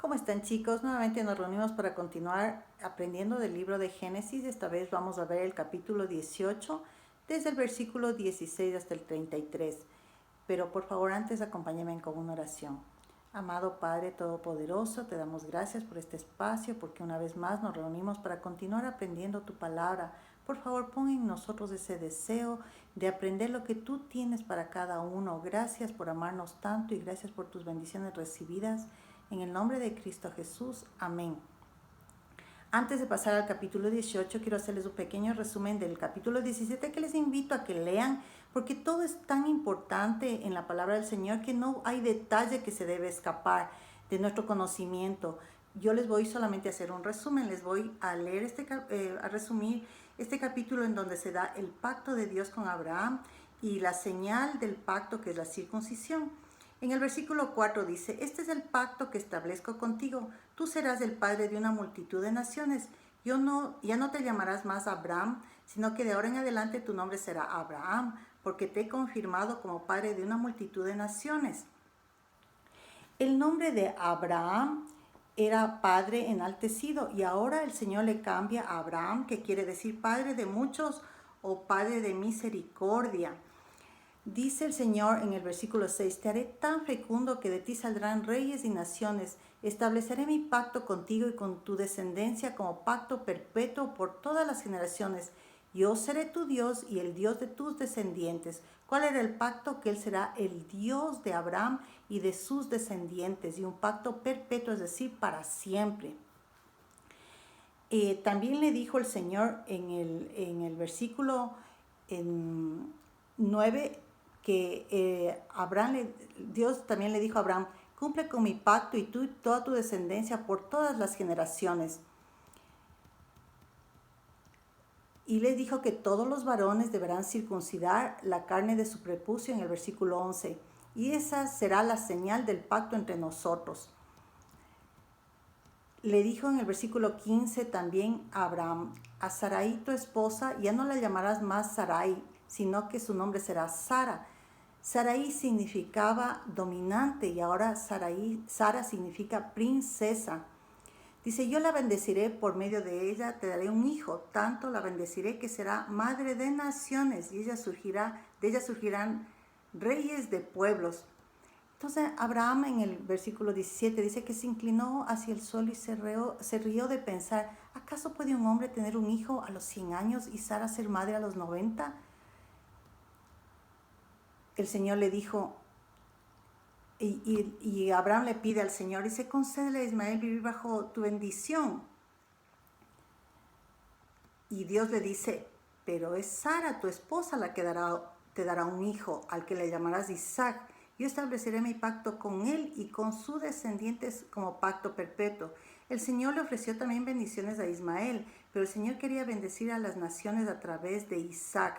¿Cómo están, chicos? Nuevamente nos reunimos para continuar aprendiendo del libro de Génesis. Esta vez vamos a ver el capítulo 18, desde el versículo 16 hasta el 33. Pero por favor, antes acompáñenme con una oración. Amado Padre Todopoderoso, te damos gracias por este espacio, porque una vez más nos reunimos para continuar aprendiendo tu palabra. Por favor, pon en nosotros ese deseo de aprender lo que tú tienes para cada uno. Gracias por amarnos tanto y gracias por tus bendiciones recibidas. En el nombre de Cristo Jesús. Amén. Antes de pasar al capítulo 18, quiero hacerles un pequeño resumen del capítulo 17 que les invito a que lean, porque todo es tan importante en la palabra del Señor que no hay detalle que se debe escapar de nuestro conocimiento. Yo les voy solamente a hacer un resumen, les voy a leer a resumir este capítulo en donde se da el pacto de Dios con Abraham y la señal del pacto, que es la circuncisión. En el versículo 4 dice: este es el pacto que establezco contigo. Tú serás el padre de una multitud de naciones. Ya no te llamarás más Abraham, sino que de ahora en adelante tu nombre será Abraham, porque te he confirmado como padre de una multitud de naciones. El nombre de Abraham era padre enaltecido, y ahora el Señor le cambia a Abraham, que quiere decir padre de muchos o padre de misericordia. Dice el Señor en el versículo 6: te haré tan fecundo que de ti saldrán reyes y naciones. Estableceré mi pacto contigo y con tu descendencia como pacto perpetuo por todas las generaciones. Yo seré tu Dios y el Dios de tus descendientes. ¿Cuál era el pacto? Que Él será el Dios de Abraham y de sus descendientes, y un pacto perpetuo, es decir, para siempre. También le dijo el Señor en el versículo 9 que Dios también le dijo a Abraham: cumple con mi pacto y tú y toda tu descendencia por todas las generaciones. Y le dijo que todos los varones deberán circuncidar la carne de su prepucio en el versículo 11. Y esa será la señal del pacto entre nosotros. Le dijo en el versículo 15 también a Abraham: a Sarai tu esposa ya no la llamarás más Sarai, sino que su nombre será Sara. Sarai significaba dominante y ahora Sara significa princesa. Dice: yo la bendeciré, por medio de ella te daré un hijo, tanto la bendeciré que será madre de naciones, y de ella surgirán reyes de pueblos. Entonces Abraham en el versículo 17 dice que se inclinó hacia el suelo y se rió de pensar: ¿acaso puede un hombre tener un hijo a los 100 años y Sara ser madre a los 90? El Señor le dijo, y Abraham le pide al Señor, dice: concédele a Ismael vivir bajo tu bendición. Y Dios le dice: pero es Sara tu esposa la que te dará un hijo, al que le llamarás Isaac. Yo estableceré mi pacto con él y con sus descendientes como pacto perpetuo. El Señor le ofreció también bendiciones a Ismael, pero el Señor quería bendecir a las naciones a través de Isaac.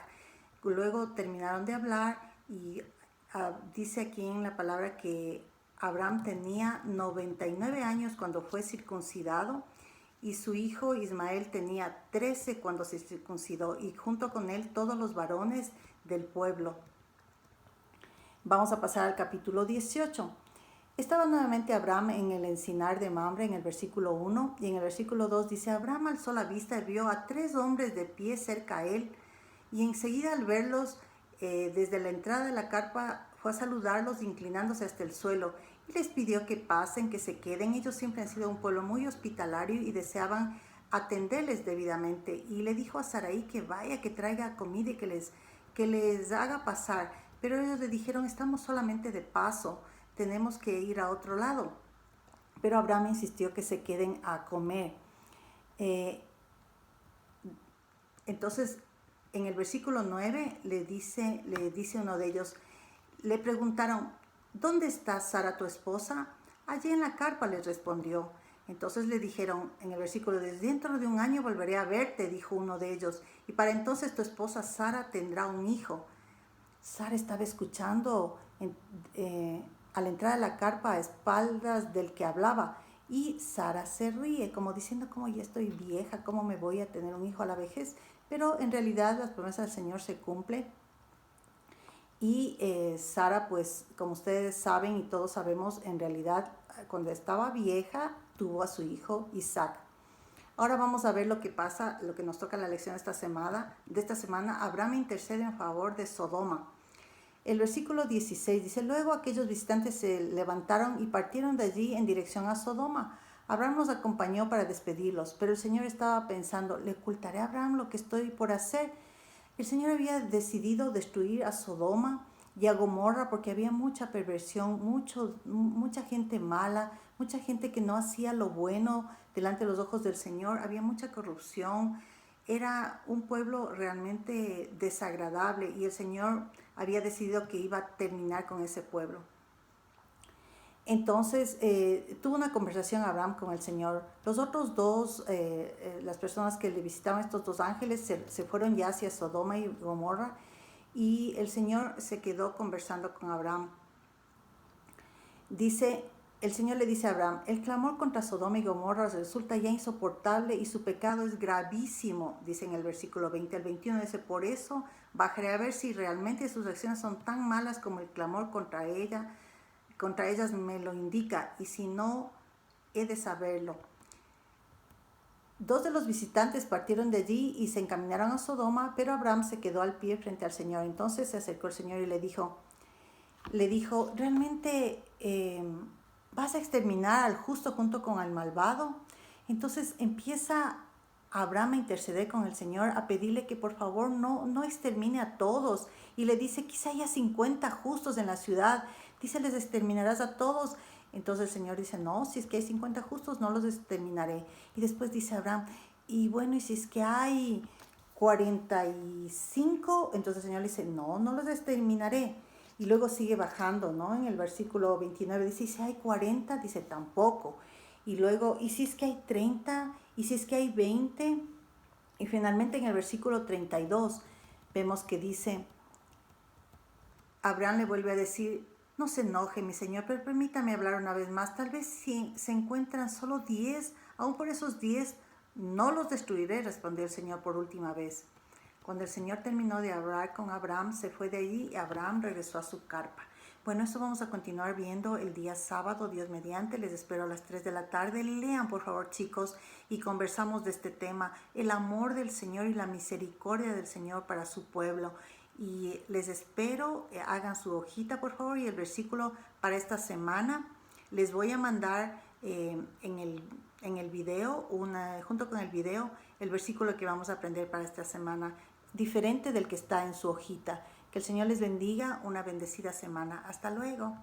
Luego terminaron de hablar y dice aquí en la palabra que Abraham tenía 99 años cuando fue circuncidado, y su hijo Ismael tenía 13 cuando se circuncidó, y junto con él todos los varones del pueblo. Vamos a pasar al capítulo 18. Estaba nuevamente Abraham en el encinar de Mamre en el versículo 1, y en el versículo 2 dice: Abraham alzó la vista y vio a 3 hombres de pie cerca a él, y enseguida al verlos desde la entrada de la carpa fue a saludarlos inclinándose hasta el suelo, y les pidió que pasen, que se queden. Ellos siempre han sido un pueblo muy hospitalario y deseaban atenderles debidamente. Y le dijo a Sarai que vaya, que traiga comida y que les haga pasar. Pero ellos le dijeron: estamos solamente de paso, tenemos que ir a otro lado. Pero Abraham insistió que se queden a comer. Entonces, en el versículo 9 le dice uno de ellos, le preguntaron: ¿dónde está Sara tu esposa? Allí en la carpa, les respondió. Entonces le dijeron en el versículo: dentro de un año volveré a verte, dijo uno de ellos, y para entonces tu esposa Sara tendrá un hijo. Sara estaba escuchando a la entrada de la carpa a espaldas del que hablaba, y Sara se ríe como diciendo: como ya estoy vieja, ¿cómo me voy a tener un hijo a la vejez? Pero en realidad las promesas del Señor se cumplen. Y Sara, pues como ustedes saben y todos sabemos, en realidad cuando estaba vieja tuvo a su hijo Isaac. Ahora vamos a ver lo que pasa, lo que nos toca la lección esta semana. De esta semana, Abraham intercede en favor de Sodoma. El versículo 16 dice, luego aquellos visitantes se levantaron y partieron de allí en dirección a Sodoma. Abraham los acompañó para despedirlos, pero el Señor estaba pensando, ¿le ocultaré a Abraham lo que estoy por hacer? El Señor había decidido destruir a Sodoma y a Gomorra porque había mucha perversión, mucha gente mala, mucha gente que no hacía lo bueno delante de los ojos del Señor, había mucha corrupción, era un pueblo realmente desagradable y el Señor había decidido que iba a terminar con ese pueblo. Entonces tuvo una conversación Abraham con el Señor. Los otros dos, las personas que le visitaban, estos dos ángeles, se fueron ya hacia Sodoma y Gomorra y el Señor se quedó conversando con Abraham. El Señor le dice a Abraham, el clamor contra Sodoma y Gomorra resulta ya insoportable y su pecado es gravísimo, dice en el versículo 20 al 21, dice, por eso bajaré a ver si realmente sus acciones son tan malas como el clamor contra ellas me lo indica, y si no, he de saberlo. Dos de los visitantes partieron de allí y se encaminaron a Sodoma, pero Abraham se quedó al pie frente al Señor. Entonces se acercó el Señor y le dijo, ¿realmente vas a exterminar al justo junto con el malvado? Entonces empieza Abraham a interceder con el Señor, a pedirle que por favor no extermine a todos. Y le dice, quizá haya 50 justos en la ciudad. Dice, les exterminarás a todos. Entonces el Señor dice, no, si es que hay 50 justos, no los exterminaré. Y después dice Abraham, y bueno, y si es que hay 45, entonces el Señor dice, no los exterminaré. Y luego sigue bajando, ¿no? En el versículo 29 dice, y si hay 40, dice, tampoco. Y luego, y si es que hay 30, y si es que hay 20. Y finalmente en el versículo 32 vemos que dice, Abraham le vuelve a decir, no se enoje, mi señor, pero permítame hablar una vez más. Tal vez si se encuentran solo 10, aún por esos 10 no los destruiré, respondió el Señor por última vez. Cuando el Señor terminó de hablar con Abraham, se fue de allí y Abraham regresó a su carpa. Bueno, eso vamos a continuar viendo el día sábado, Dios mediante. Les espero a las 3 de la tarde. Lean, por favor, chicos, y conversamos de este tema, el amor del Señor y la misericordia del Señor para su pueblo. Y les espero, hagan su hojita, por favor, y el versículo para esta semana. Les voy a mandar en el video, junto con el video, el versículo que vamos a aprender para esta semana, diferente del que está en su hojita. Que el Señor les bendiga, una bendecida semana. Hasta luego.